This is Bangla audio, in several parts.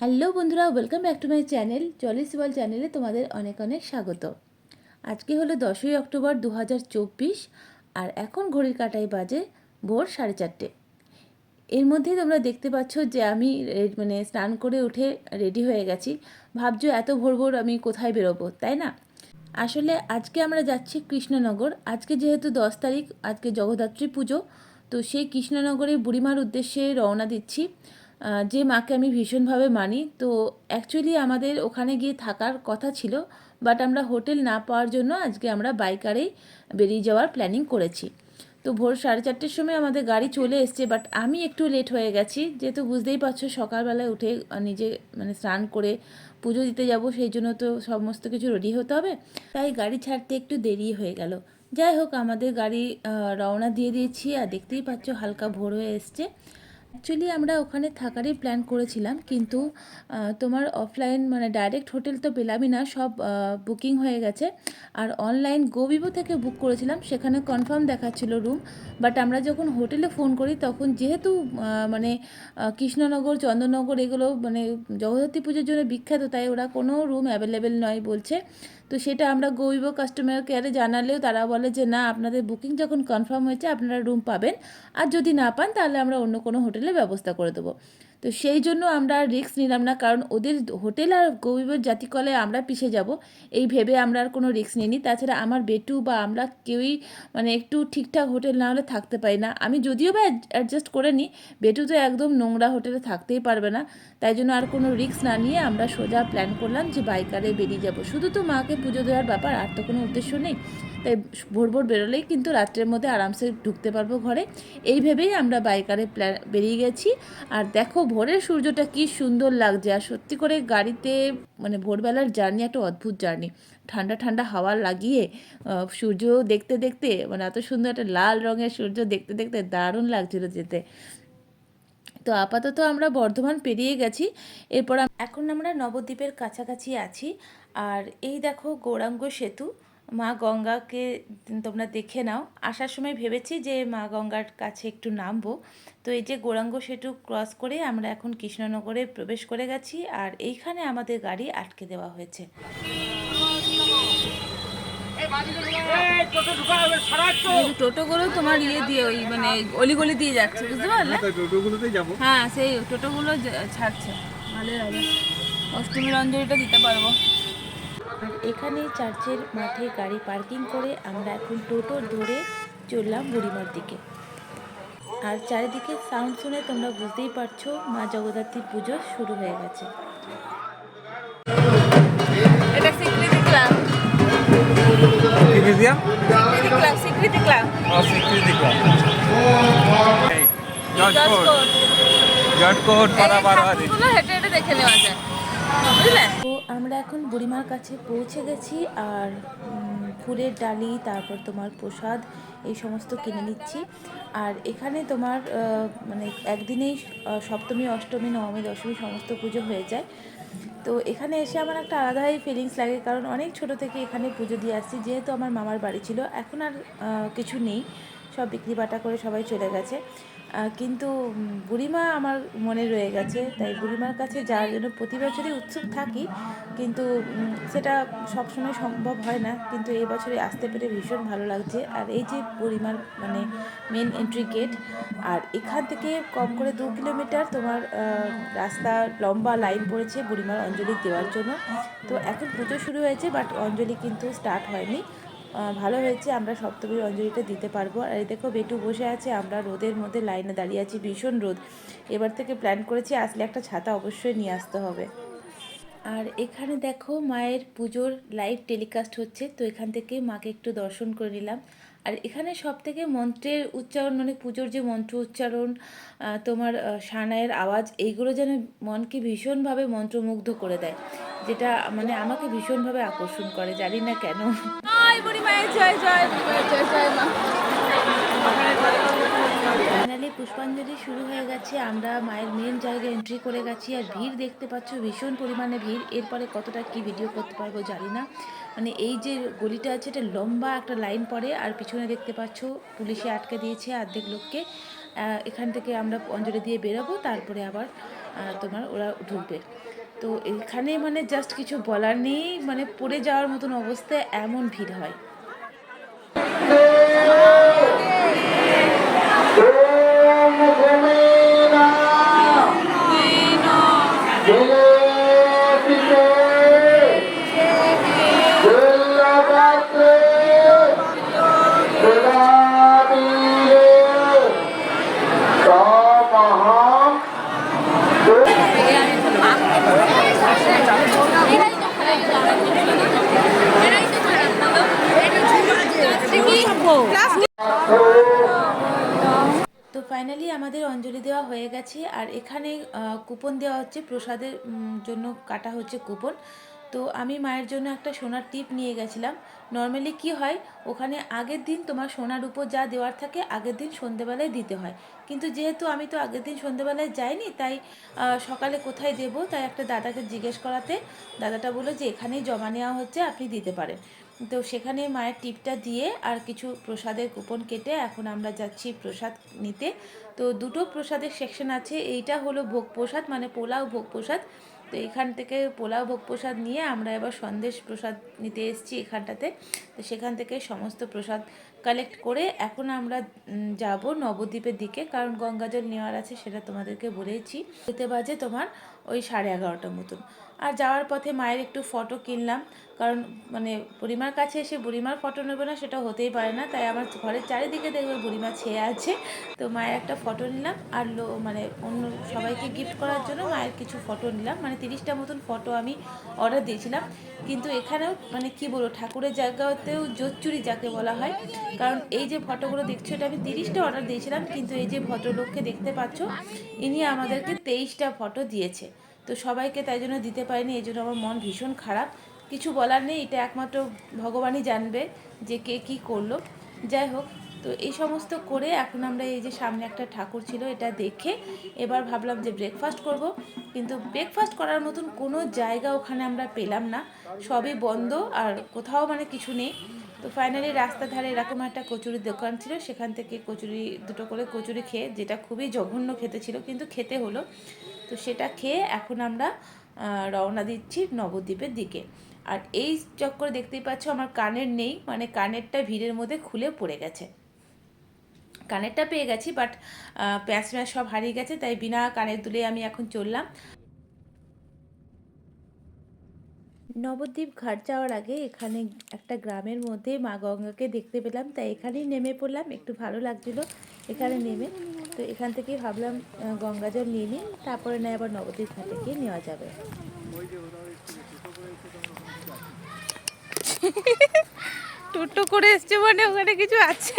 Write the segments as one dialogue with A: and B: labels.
A: হ্যালো বন্ধুরা, welcome back to my channel জলিস world চ্যানেলে তোমাদের অনেক অনেক স্বাগত। আজকে হলো 10ই অক্টোবর 2024 আর এখন ঘড়ির কাঁটায় বাজে ভোর 4:30। এর মধ্যেই তোমরা দেখতে পাচ্ছ যে আমি স্নান করে উঠে রেডি হয়ে গেছি। ভাবছো এত ভোর ভোর আমি কোথায় বেরোবো, তাই না? আসলে আজকে আমরা যাচ্ছি কৃষ্ণনগর। আজকে যেহেতু 10 তারিখ, আজকে জগদ্ধাত্রী পুজো, তো সেই কৃষ্ণনগরে বুড়িমার উদ্দেশ্যে রওনা দিচ্ছি। যে মাকে আমি ভীষণভাবে মানি, তো অ্যাকচুয়ালি আমাদের ওখানে গিয়ে থাকার কথা ছিল, বাট আমরা হোটেল না পাওয়ার জন্য আজকে আমরা বাইকারেই বেরিয়ে যাওয়ার প্ল্যানিং করেছি। তো ভোর 4:30-র সময় আমাদের গাড়ি চলে এসছে, বাট আমি একটু লেট হয়ে গেছি, যেহেতু বুঝতেই পারছো সকালবেলায় উঠে নিজে স্নান করে পুজো দিতে যাব, সেই জন্য তো সমস্ত কিছু রেডি হতে হবে, তাই গাড়ি ছাড়তে একটু দেরি হয়ে গেল। যাই হোক, আমাদের গাড়ি রওনা দিয়ে দিয়েছি আর দেখতেই পাচ্ছ হালকা ভোর হয়ে এসছে। অ্যাকচুয়ালি আমরা ওখানে থাকারই প্ল্যান করেছিলাম, কিন্তু তোমার অফলাইন ডাইরেক্ট হোটেল তো পেলামই না, সব বুকিং হয়ে গেছে। আর অনলাইন গোবিবো থেকে বুক করেছিলাম, সেখানে কনফার্ম দেখাচ্ছিল রুম, বাট আমরা যখন হোটেলে ফোন করি তখন যেহেতু কৃষ্ণনগর, চন্দননগর এগুলো জগদ্ধাত্রী পুজোর জন্য বিখ্যাত, তাই ওরা কোনো রুম অ্যাভেলেবেল নয় বলছে। তো সেটা আমরা গোবিবো কাস্টমার কেয়ারে জানালেও তারা বলে যে না, আপনাদের বুকিং যখন কনফার্ম হয়েছে আপনারা রুম পাবেন, আর যদি না পান তাহলে আমরা অন্য কোনো হোটেলের ব্যবস্থা করে দেবো। তো সেই জন্য আমরা রিস্ক নিলাম না, কারণ ওদের হোটেল আর গোবিবর জাতিকলে আমরা পিছিয়ে যাব এই ভেবে আমরা আর কোনো রিস্ক নিইনি। তাছাড়া আমার বেটু বা আমরা কেউই একটু ঠিকঠাক হোটেল না হলে থাকতে পারি না। আমি যদিও বা অ্যাডজাস্ট করে নিই, বেটু তো একদম নোংরা হোটেলে থাকতেই পারবে না। তাই জন্য আর কোনো রিস্ক না নিয়ে আমরা সোজা প্ল্যান করলাম যে বাইকারে বেরিয়ে যাব। শুধু তো মাকে পুজো দেওয়ার ব্যাপার, আর তো কোনো উদ্দেশ্য নেই। তাই ভোর ভোর বেরোলেই কিন্তু রাত্রের মধ্যে আরামসে ঢুকতে পারবো ঘরে, এই ভেবেই আমরা বাইকারে বেরিয়ে গেছি। আর দেখো ভোরের সূর্যটা কি সুন্দর লাগছে, আর সত্যি করে গাড়িতে ভোরবেলার জার্নি একটা অদ্ভুত জার্নি। ঠান্ডা ঠান্ডা হাওয়া লাগিয়ে সূর্য দেখতে দেখতে এত সুন্দর একটা লাল রঙের সূর্য দেখতে দেখতে দারুণ লাগছিল যেতে। তো আপাতত আমরা বর্ধমান পেরিয়ে গেছি, এরপর এখন আমরা নবদ্বীপের কাছাকাছি আছি। আর এই দেখো গৌরাঙ্গ সেতু, মা গঙ্গাকে তোমরা দেখে নাও। আসার সময় ভেবেছি যে মা গঙ্গার কাছে একটু নামবো। তো এই যে গৌরাঙ্গ সেতু ক্রস করে আমরা এখন কৃষ্ণনগরে প্রবেশ করে গেছি, আর এইখানে আমাদের গাড়ি আটকে দেওয়া হয়েছে। টোটোগুলো তোমার দিয়ে ওই অলিগলি দিয়ে যাচ্ছে, বুঝতে পারলে? টোটোগুলোতেই যাবো। হ্যাঁ, সেই টোটোগুলো ছাড়ছে। ভালোই লাগে, অষ্টমীর অঞ্জলিটা দিতে পারবো। আর এখানে চার্চের মাঠে গাড়ি পার্কিং করে আমরা এখন টোটো ধরে চললাম বুড়িমার দিকে। আর চারিদিকে সাউন্ড শুনে তোমরা বুঝতেই পারছো মা জগদ্ধাত্রী পুজো শুরু হয়ে গেছে। এটা স্বীকৃতি ক্লাব। স্বীকৃতি ক্লাব। হেঁটে হেঁটে দেখে নেওয়া যায়, বুঝলে? তো আমরা এখন বুড়িমার কাছে পৌঁছে গেছি, আর ফুলের ডালি, তারপর তোমার প্রসাদ, এই সমস্ত কিনে নিচ্ছি। আর এখানে তোমার একদিনেই সপ্তমী, অষ্টমী, নবমী, দশমী সমস্ত পুজো হয়ে যায়। তো এখানে এসে আমার একটা আলাদাই ফিলিংস লাগে, কারণ অনেক ছোট থেকে এখানে পুজো দিয়ে আসছি। যেহেতু আমার মামার বাড়ি ছিল, এখন আর কিছু নেই, সব বিক্রি বাটা করে সবাই চলে গেছে, কিন্তু বুড়িমা আমার মনে রয়ে গেছে। তাই বুড়িমার কাছে যাওয়ার জন্য প্রতি বছরই উৎসুক থাকি, কিন্তু সেটা সবসময় সম্ভব হয় না। কিন্তু এই বছরে আসতে পেরে ভীষণ ভালো লাগছে। আর এই যে বুড়িমার মেন এন্ট্রি গেট, আর এখান থেকে কম করে 2 কিলোমিটার তোমার রাস্তা, লম্বা লাইন পড়েছে বুড়িমার অঞ্জলি দেওয়ার জন্য। তো এখন পুজো শুরু হয়েছে, বাট অঞ্জলি কিন্তু স্টার্ট হয়নি। ভালো হয়েছে, আমরা সপ্তমীর অঞ্জলিটা দিতে পারবো। আর এই দেখো বেটু বসে আছে, আমরা রোদের মধ্যে লাইনে দাঁড়িয়ে আছি, ভীষণ রোদ। এবার থেকে প্ল্যান করেছি আসলে একটা ছাতা অবশ্যই নিয়ে আসতে হবে। আর এখানে দেখো মায়ের পুজোর লাইভ টেলিকাস্ট হচ্ছে, তো এখান থেকে মাকে একটু দর্শন করে নিলাম। আর এখানে সব থেকে মন্ত্রের উচ্চারণ, পুজোর যে মন্ত্র উচ্চারণ, তোমার সানাইয়ের আওয়াজ, এইগুলো যেন মনকে ভীষণভাবে মন্ত্রমুগ্ধ করে দেয়, যেটা আমাকে ভীষণভাবে আকর্ষণ করে, জানি না কেন। জয় জয় জয় জয় মা। ফাইনালি পুষ্পাঞ্জলি শুরু হয়ে গেছে, আমরা মায়ের মেন জায়গায় এন্ট্রি করে গেছি। আর ভিড় দেখতে পাচ্ছ, ভীষণ পরিমাণে ভিড়। এরপরে কতটা কি ভিডিও করতে পারবো জানি না। এই যে গলিটা আছে, এটা লম্বা একটা লাইন পড়ে, আর পিছনে দেখতে পাচ্ছ পুলিশে আটকে দিয়েছে অর্ধেক লোককে। এখান থেকে আমরা অঞ্জলি দিয়ে বেরোবো, তারপরে আবার তোমার ওরা ঢুকবে। তো এখানে মানে জাস্ট কিছু বলার নেই, মানে পড়ে যাওয়ার মতন অবস্থায় এমন ভিড় হয়। তো ফাইনালি আমাদের অঞ্জলি দেওয়া হয়ে গেছে। আর এখানে কুপন দেওয়া হচ্ছে প্রসাদের জন্য, কাটা হচ্ছে কুপন। তো আমি মায়ের জন্য একটা সোনার টিপ নিয়ে গেছিলাম। নর্মালি কি হয়, ওখানে আগের দিন তোমার সোনার উপর যা দেওয়ার থাকে আগের দিন সন্ধেবেলায় দিতে হয়, কিন্তু যেহেতু আমি তো আগের দিন সন্ধেবেলায় যাইনি, তাই সকালে কোথায় দেব, তাই একটা দাদাকে জিজ্ঞেস করাতে দাদাটা বললো যে এখানেই জমা নেওয়া হচ্ছে, আপনি দিতে পারেন। তো সেখানে মায়ের টিপটা দিয়ে আর কিছু প্রসাদের কুপন কেটে এখন আমরা যাচ্ছি প্রসাদ নিতে। তো দুটো প্রসাদের সেকশন আছে, এইটা হলো ভোগ প্রসাদ, মানে পোলাও ভোগ প্রসাদ। তো এখান থেকে পোলাও ভোগ প্রসাদ নিয়ে আমরা এবার সন্দেশ প্রসাদ নিতে এসেছি এখানটাতে। তো সেখান থেকে সমস্ত প্রসাদ কালেক্ট করে এখন আমরা যাব নবদ্বীপের দিকে, কারণ গঙ্গাজল নেওয়ার আছে, সেটা তোমাদেরকে বলেইছি। যেতে বাজে তোমার ওই 11:30টার মতন। আর যাওয়ার পথে মায়ের একটু ফটো কিনলাম, কারণ মানে বুড়িমার কাছে এসে বুড়িমার ফটো নেবে না সেটা হতেই পারে না, তাই আমার ঘরের চারিদিকে দেখবে বুড়িমা ছেয়ে আছে। তো মায়ের একটা ফটো নিলাম, আর মানে অন্য সবাইকে গিফট করার জন্য মায়ের কিছু ফটো নিলাম, মানে 30টা মতন ফটো আমি অর্ডার দিয়েছিলাম। কিন্তু এখানেও মানে কি বলবো, ঠাকুরের জায়গাতেও জোচ্চুরি যাকে বলা হয়, কারণ এই যে ফটোগুলো দেখছো এটা আমি 30টা অর্ডার দিয়েছিলাম, কিন্তু এই যে ভদ্রলোককে দেখতে পাচ্ছ ইনি আমাদেরকে 23টা ফটো দিয়েছে। তো সবাইকে তাই জন্য দিতে পারিনি, এই জন্য আমার মন ভীষণ খারাপ। কিছু বলার নেই, এটা একমাত্র ভগবানই জানবে যে কে কী করলো। যাই হোক, তো এই সমস্ত করে এখন আমরা এই যে সামনে একটা ঠাকুর ছিল এটা দেখে এবার ভাবলাম যে ব্রেকফাস্ট করব, কিন্তু ব্রেকফাস্ট করার মতন কোনো জায়গা ওখানে আমরা পেলাম না, সবই বন্ধ আর কোথাও মানে কিছু নেই। তো ফাইনালি রাস্তার ধারে এরকম একটা কচুরির দোকান ছিল, সেখান থেকে কচুরি দুটো করে কচুরি খেয়ে, যেটা খুবই জঘন্য খেতে ছিল কিন্তু খেতে হলো, তো সেটা খেয়ে এখন আমরা রওনা দিচ্ছি নবদ্বীপের দিকে। আর এই চক্করে দেখতেই পাচ্ছ আমার কানের নেই, মানে কানেরটা ভিড়ের মধ্যে খুলে পড়ে গেছে। কানেরটা পেয়ে গেছি, বাট প্যাঁচ ম্যাচ সব হারিয়ে গেছে, তাই বিনা কানের দুলে আমি এখন চললাম। নবদ্বীপ ঘাট যাওয়ার আগে এখানে একটা গ্রামের মধ্যে মা গঙ্গাকে দেখতে পেলাম, তাই এখানেই নেমে পড়লাম, একটু ভালো লাগছিল এখানে নেমে। তো এখান থেকেই ভাবলাম গঙ্গা জল নিয়ে নিই, তারপরে না আবার নবদ্বীপ ঘাটে গিয়ে নেওয়া যাবে। টোটো করে এসছে মানে ওখানে কিছু আছে,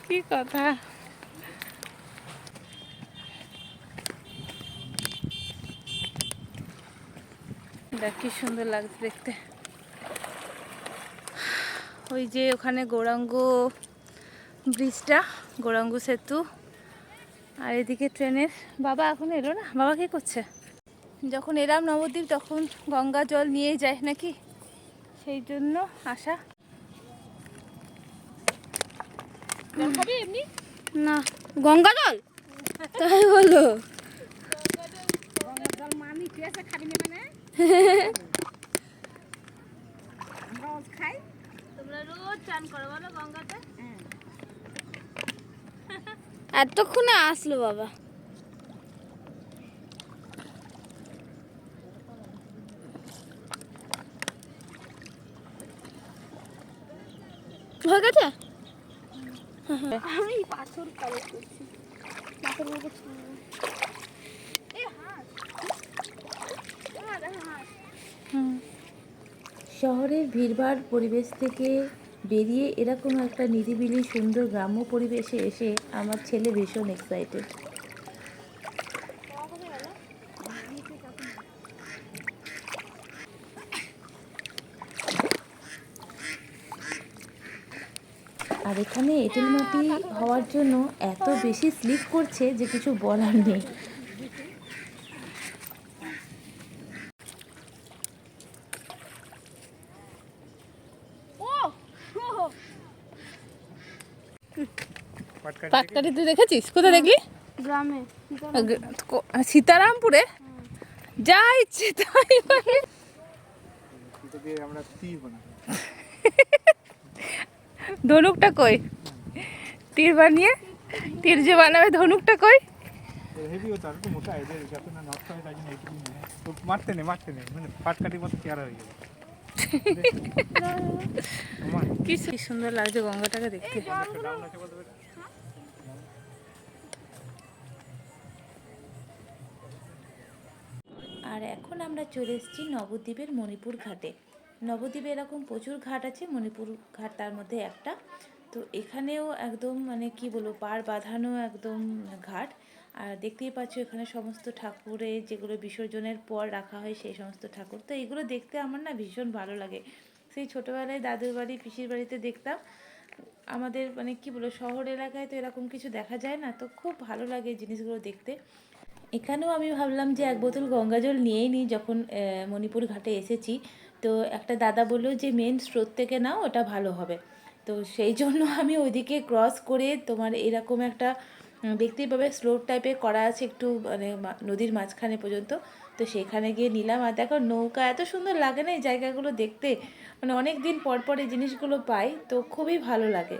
A: কি কথা। দেখ কি সুন্দর লাগছে দেখতে, ওই যে ওখানে গৌরাঙ্গ ব্রিজটা, গৌরাঙ্গ সেতু, আর এদিকে ট্রেনের। বাবা এখন এলো না, বাবা কি করছে? যখন এলাম নবদ্বীপ তখন গঙ্গা জল নিয়ে যায় নাকি, সেই জন্য আসা। জল খাবি এমনি? না, গঙ্গা জল তাই বলো। গঙ্গা জল মানি তুই আছে খাবি না মানে? আমরা রোজ খাই, তোমরা রোজ চান করো বলো গঙ্গাতে। এতক্ষণে আসলো বাবা। হয়ে গেছে, আমি পাথর কালেক্ট করছি, পাথর উপর শহরের ভিড়ভাড় পরিবেশ থেকে বেরিয়ে এরকম একটা নিরিবিলি সুন্দর গ্রাম্য পরিবেশে এসে আমার ছেলে ভীষণ এক্সাইটেড। আর এখানে এঁটেল মাটি হওয়ার জন্য এত বেশি স্লিপ করছে যে কিছু বলার নেই। পাটকাঠি তুই দেখেছিস? কোথায় দেখলি?
B: গ্রামে
A: সীতারামপুরে যা ইচ্ছে তাই বলে। ধনুকটা কই? তীর বানিয়ে তীর যে বানাবে, ধনুকটা কই?
C: হেভি হতো আর একটু মোটা এদের যাতে না নষ্ট হয় তাই জন্য এইটুকু তো মারতে নেই মানে পাটকাঠির মতো চেয়ারা হয়ে যাবে।
A: কি সুন্দর লাগছে গঙ্গাটাকে দেখতে। আর এখন আমরা চলে এসেছি নবদ্বীপের মণিপুর ঘাটে। নবদ্বীপে এরকম প্রচুর ঘাট আছে, মণিপুর ঘাট তার মধ্যে একটা। তো এখানেও একদম মানে কি বলবো, পাড় বাঁধানো একদম ঘাট। আর দেখতেই পাচ্ছ এখানে সমস্ত ঠাকুরের যেগুলো বিসর্জনের পর রাখা হয় সেই সমস্ত ঠাকুর। তো এগুলো দেখতে আমার না ভীষণ ভালো লাগে। সেই ছোটোবেলায় দাদুর বাড়ি পিসির বাড়িতে দেখতাম। আমাদের মানে কি বলবো, শহর এলাকায় তো এরকম কিছু দেখা যায় না, তো খুব ভালো লাগে এই জিনিসগুলো দেখতে। এখানেও আমি ভাবলাম যে এক বোতল গঙ্গা জল নিয়েই নিই যখন মণিপুর ঘাটে এসেছি। তো একটা দাদা বললো যে মেন স্রোত থেকে নাও, ওটা ভালো হবে। তো সেই জন্য আমি ওইদিকে ক্রস করে তোমার এরকম একটা দেখতেই পাবে স্লোপ টাইপের করা আছে একটু মানে নদীর মাঝখানে পর্যন্ত। তো সেখানে গিয়ে নিলাম। আর দেখো নৌকা এত সুন্দর লাগে না এই জায়গাগুলো দেখতে, মানে অনেক দিন পর পর এই জিনিসগুলো পাই, তো খুবই ভালো লাগে।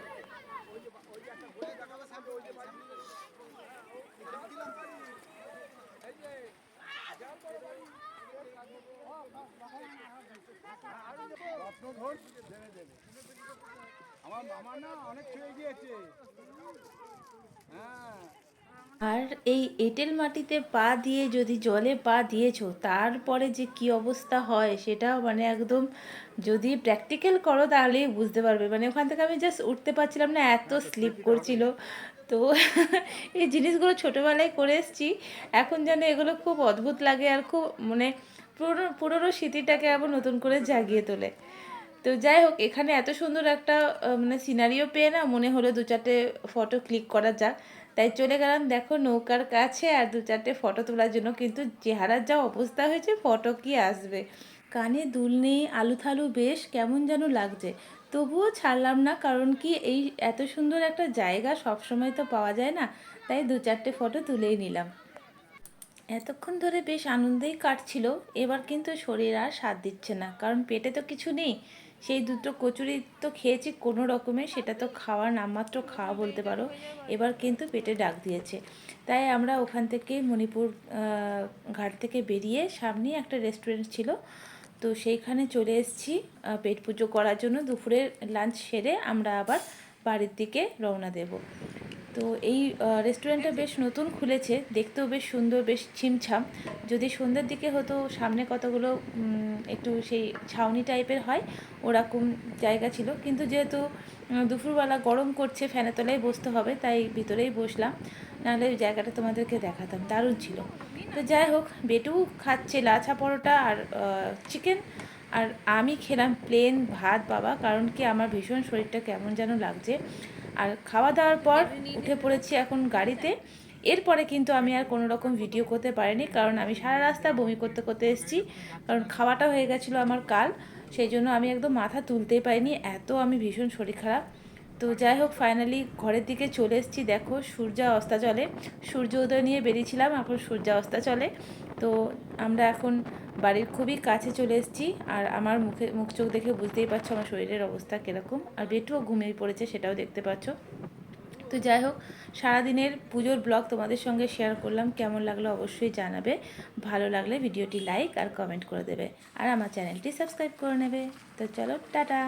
A: আর এই এঁটেল মাটিতে পা দিয়ে যদি জলে পা দিয়েছো, তারপরে যে কি অবস্থা হয় সেটা মানে একদম যদি প্র্যাকটিক্যাল করো তাহলেই বুঝতে পারবে। মানে ওখান থেকে আমি জাস্ট উঠতে পারছিলাম না, এত স্লিপ করছিল। তো এই জিনিসগুলো ছোটোবেলায় করে এসেছি, এখন যেন এগুলো খুব অদ্ভুত লাগে আর খুব মানে পুরনো পুরনো স্মৃতিটাকে আবার নতুন করে জাগিয়ে তোলে। তো যাই হোক, এখানে এত সুন্দর একটা মানে সিনারিও পেয়ে না মনে হলো দু চারটে ফটো ক্লিক করা যাক, তাই চলে গেলাম দেখো নৌকার কাছে আর দু চারটে ফটো তোলার জন্য। কিন্তু চেহারার যা অবস্থা হয়েছে, ফটো কি আসবে। কানে দুল নেই, আলু থালু বেশ কেমন যেন লাগছে, তবুও ছাড়লাম না। কারণ কি, এই এত সুন্দর একটা জায়গা সবসময় তো পাওয়া যায় না, তাই দু চারটে ফটো তুলেই নিলাম। এতক্ষণ ধরে বেশ আনন্দেই কাটছিল। এবার কিন্তু শরীর আর সাথ দিচ্ছে না, কারণ পেটে তো কিছু নেই। সেই দুটো কচুরি তো খেয়েছি কোনো রকমে, সেটা তো খাওয়ার নামমাত্র খাওয়া বলতে পারো। এবার কিন্তু পেটে ডাক দিয়েছে। তাই আমরা ওখান থেকে মণিপুর ঘাট থেকে বেরিয়ে সামনেই একটা রেস্টুরেন্ট ছিল, তো সেইখানে চলে এসেছি পেট পুজো করার জন্য। দুপুরের লাঞ্চ সেরে আমরা আবার বাড়ির দিকে রওনা দেব। তো এই রেস্টুরেন্টটা বেশ নতুন খুলেছে, দেখতেও বেশ সুন্দর, বেশ ছিমছাম। যদি সন্ধ্যের দিকে হতো, সামনে কতগুলো একটু সেই ছাউনি টাইপের হয় ওরকম জায়গা ছিল, কিন্তু যেহেতু দুপুরবেলা গরম করছে, ফ্যানের তলায় বসতে হবে, তাই ভিতরেই বসলাম। নাহলে ওই জায়গাটা তোমাদেরকে দেখাতাম, দারুণ ছিল। তো যাই হোক, বেটু খাচ্ছে লাচা পরোটা আর চিকেন, আর আমি খেলাম প্লেন ভাত বাবা, কারণ কি আমার ভীষণ শরীরটা কেমন যেন লাগছে। আর খাওয়া দাওয়ার পর উঠে পড়েছি এখন গাড়িতে। এরপরে কিন্তু আমি আর কোনো রকম ভিডিও করতে পারিনি, কারণ আমি সারা রাস্তা বমি করতে করতে এসেছি, কারণ খাওয়াটা হয়ে গেছিলো আমার কাল। সেই জন্য আমি একদম মাথা তুলতেই পারিনি, এত আমি ভীষণ শরীর খারাপ। তো যাই হোক, ফাইনালি ঘরের দিকে চলে এসেছি। দেখো সূর্য অস্তাচলে, সূর্য উদয় নিয়ে বেরিয়েছিলাম, এখন সূর্য অস্তাচলে। তো আমরা এখন বাড়ির খুবই কাছে চলে এসেছি। আর আমার মুখ চোখ দেখে বুঝতেই পারছো আমার শরীরের অবস্থা কীরকম। আর বেটুও ঘুমিয়ে পড়েছে, সেটাও দেখতে পাচ্ছ। তো যাই হোক, সারাদিনের পুজোর ব্লগ তোমাদের সঙ্গে শেয়ার করলাম। কেমন লাগলো অবশ্যই জানাবে। ভালো লাগলে ভিডিওটি লাইক আর কমেন্ট করে দেবে, আর আমার চ্যানেলটি সাবস্ক্রাইব করে নেবে। তো চলো, টাটা।